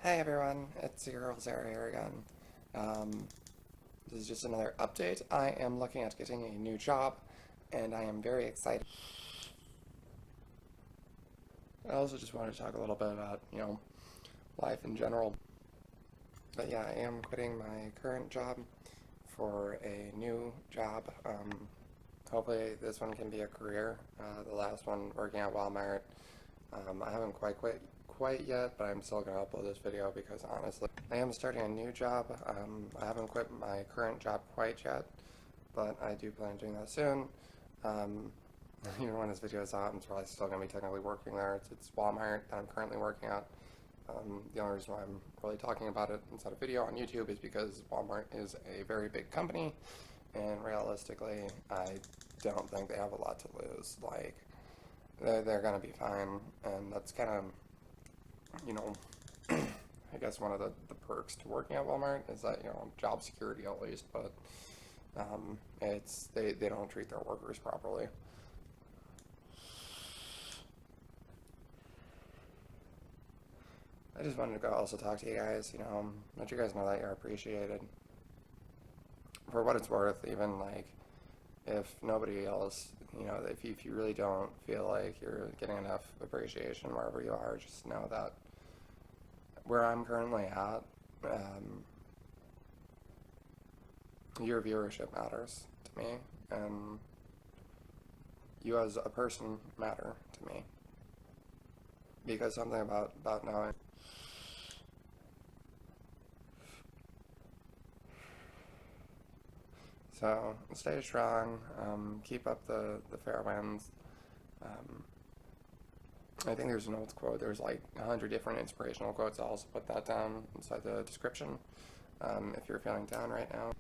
Hey everyone, it's your girl Sarah here again. Um, this is just another update. I am looking at getting a new job, and I am very excited. I also just wanted to talk a little bit about, life in general. But yeah, I am quitting my current job for a new job. Hopefully this one can be a career. The last one, working at Walmart, I haven't quite yet, but I'm still going to upload this video because honestly, I am starting a new job. I haven't quit my current job quite yet, but I do plan on doing that soon. Um, Even when this video is out, I'm probably still going to be technically working there. It's Walmart that I'm currently working at. The only reason why I'm really talking about it inside a video on YouTube is because Walmart is a very big company, and realistically, I don't think they have a lot to lose. Like, they're going to be fine, and that's kind of, you know, I guess one of the perks to working at Walmart is that, job security at least, but they don't treat their workers properly. I just wanted to go also talk to you guys, let you guys know that you're appreciated. For what it's worth, even like if nobody else, if you really don't feel like you're getting enough appreciation wherever you are, just know that where I'm currently at, your viewership matters to me, and you as a person matter to me. Because something about knowing. So stay strong, keep up the fair winds. I think there's an old quote, there's like 100 different inspirational quotes. I'll also put that down inside the description if you're feeling down right now.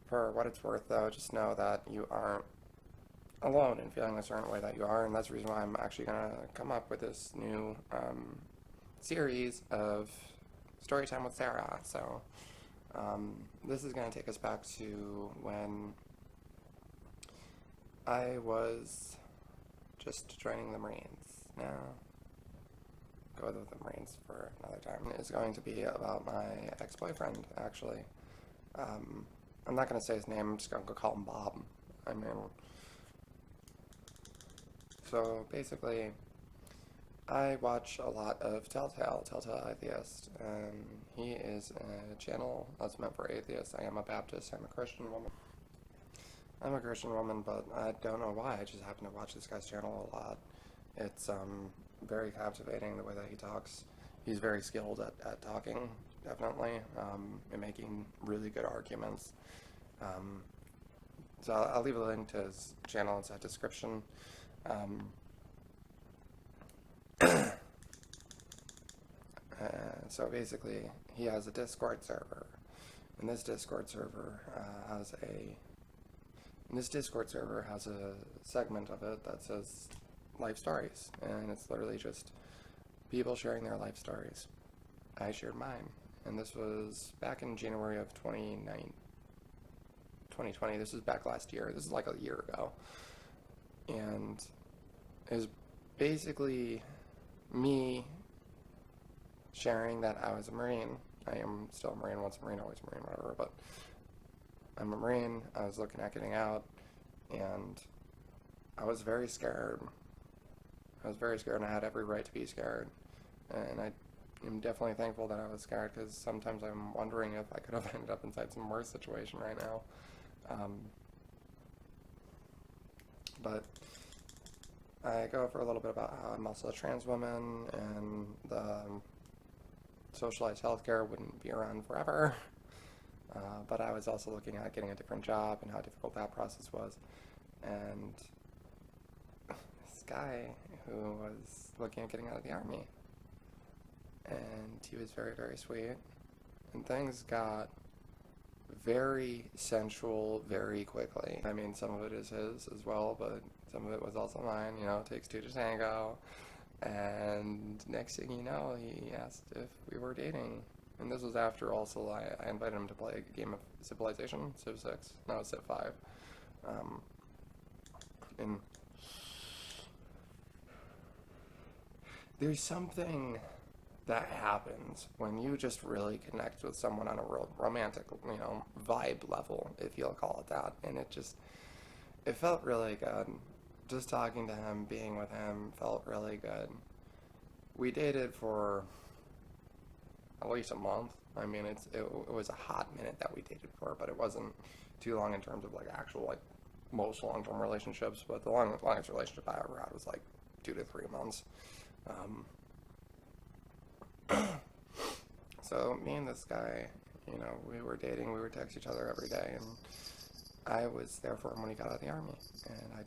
For what it's worth though, just know that you aren't alone in feeling a certain way that you are, and that's the reason why I'm actually going to come up with this new series of Storytime with Sarah. So this is going to take us back to when I was just joining the Marines. Now, go with the Marines for another time. It's going to be about my ex-boyfriend, actually. I'm not going to say his name, I'm just going to call him Bob. So basically, I watch a lot of Telltale Atheist, and he is a channel that's meant for atheists. I am a Baptist, I'm a Christian woman. But I don't know why, I just happen to watch this guy's channel a lot. It's very captivating the way that he talks. He's very skilled at talking, definitely, and making really good arguments. So I'll leave a link to his channel inside the description. So basically, he has a Discord server, and this Discord server has a segment of it that says life stories, and it's literally just people sharing their life stories. I shared mine, and this was back in January of 2020. This was back last year. This is like a year ago, and it was basically me sharing that I was a Marine. I am still a Marine, once a Marine, always a Marine, whatever, but I'm a Marine. I was looking at getting out, and I was very scared. And I had every right to be scared. And I am definitely thankful that I was scared, because sometimes I'm wondering if I could have ended up inside some worse situation right now. But I go over a little bit about how I'm also a trans woman, and the socialized healthcare wouldn't be around forever. But I was also looking at getting a different job and how difficult that process was. And this guy who was looking at getting out of the Army, and he was very, very sweet, and things got very sensual very quickly. I mean, some of it is his as well, but some of it was also mine. It takes two to tango. And next thing you know, he asked if we were dating. And this was after also I invited him to play a game of Civilization, Civ 6, no, Civ 5. And there's something that happens when you just really connect with someone on a real romantic, vibe level, if you'll call it that. And it felt really good. Just talking to him, being with him felt really good. We dated for at least a month. I mean, it was a hot minute that we dated for, but it wasn't too long in terms of like actual like most long-term relationships. But the longest relationship I ever had was like 2 to 3 months. So me and this guy, we were dating. We would text each other every day, and I was there for him when he got out of the army, and I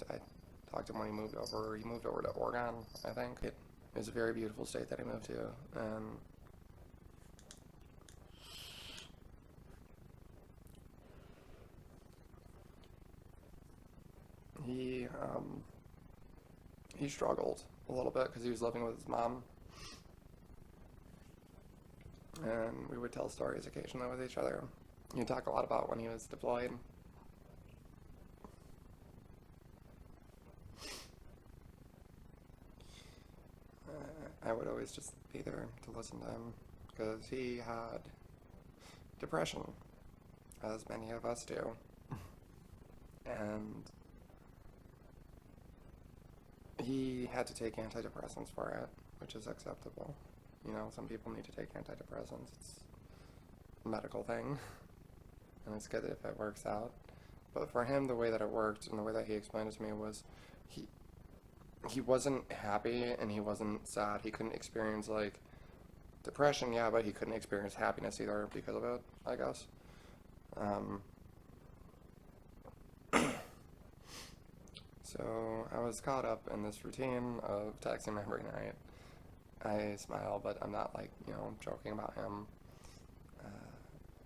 talked to him when he moved over. He moved over to Oregon, I think. It was a very beautiful state that he moved to, and he struggled a little bit because he was living with his mom, and we would tell stories occasionally with each other. He'd talk a lot about when he was deployed. I would always just be there to listen to him because he had depression, as many of us do, and he had to take antidepressants for it, which is acceptable. Some people need to take antidepressants. It's a medical thing, and it's good if it works out. But for him, the way that it worked and the way that he explained it to me was he wasn't happy and he wasn't sad. He couldn't experience like depression, yeah, but he couldn't experience happiness either because of it, I guess. So I was caught up in this routine of texting him every night. I smile, but I'm not like, joking about him.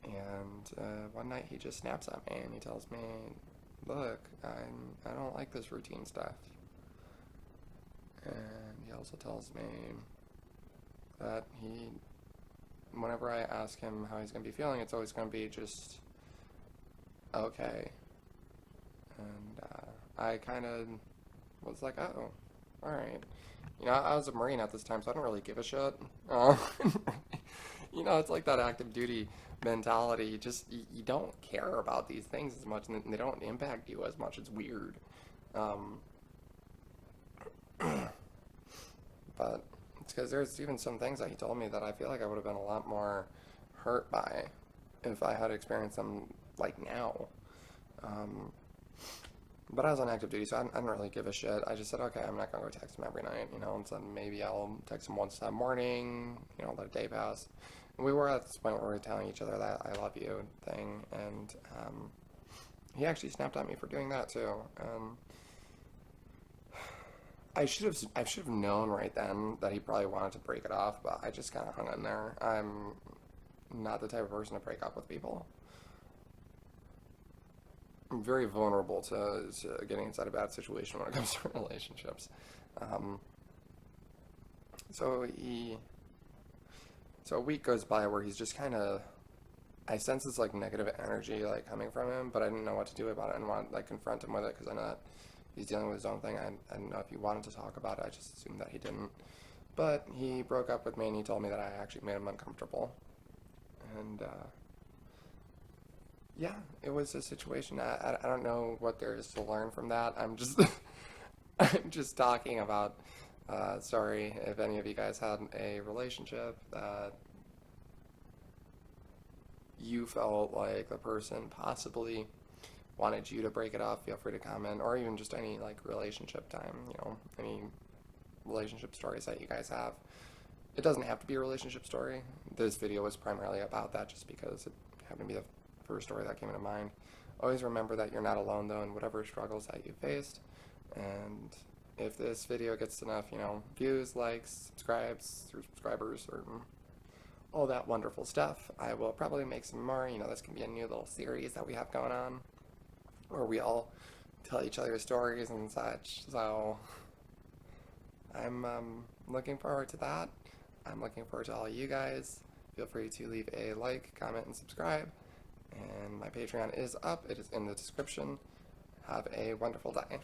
And one night he just snaps at me and he tells me, look, I don't like this routine stuff. And he also tells me that whenever I ask him how he's going to be feeling, it's always going to be just okay. And I kind of was like, oh, alright. I was a Marine at this time, so I don't really give a shit. It's like that active duty mentality. You don't care about these things as much, and they don't impact you as much. It's weird. But it's because there's even some things that he told me that I feel like I would have been a lot more hurt by if I had experienced them like now. But I was on active duty, so I didn't really give a shit. I just said, okay, I'm not going to go text him every night, and so maybe I'll text him once that morning, let a day pass. And we were at this point where we were telling each other that I love you thing, and he actually snapped at me for doing that too. I should have known right then that he probably wanted to break it off, but I just kind of hung in there. I'm not the type of person to break up with people. I'm very vulnerable to getting inside a bad situation when it comes to relationships. So a week goes by where he's just kind of, I sense this like negative energy like coming from him, but I didn't know what to do about it. I didn't want to like confront him with it because I know that he's dealing with his own thing. I didn't know if he wanted to talk about it. I just assumed that he didn't. But he broke up with me and he told me that I actually made him uncomfortable. And yeah, it was a situation. I don't know what there is to learn from that. I'm just I'm just talking about. Sorry if any of you guys had a relationship that you felt like the person possibly wanted you to break it off. Feel free to comment, or even just any like relationship time. Any relationship stories that you guys have. It doesn't have to be a relationship story. This video was primarily about that, just because it happened to be the first story that came into mind. Always remember that you're not alone though in whatever struggles that you faced, and if this video gets enough, views, likes, subscribers, or all that wonderful stuff, I will probably make some more. This can be a new little series that we have going on, where we all tell each other stories and such. So I'm looking forward to that. I'm looking forward to all you guys. Feel free to leave a like, comment, and subscribe. And my Patreon is up. It is in the description. Have a wonderful day.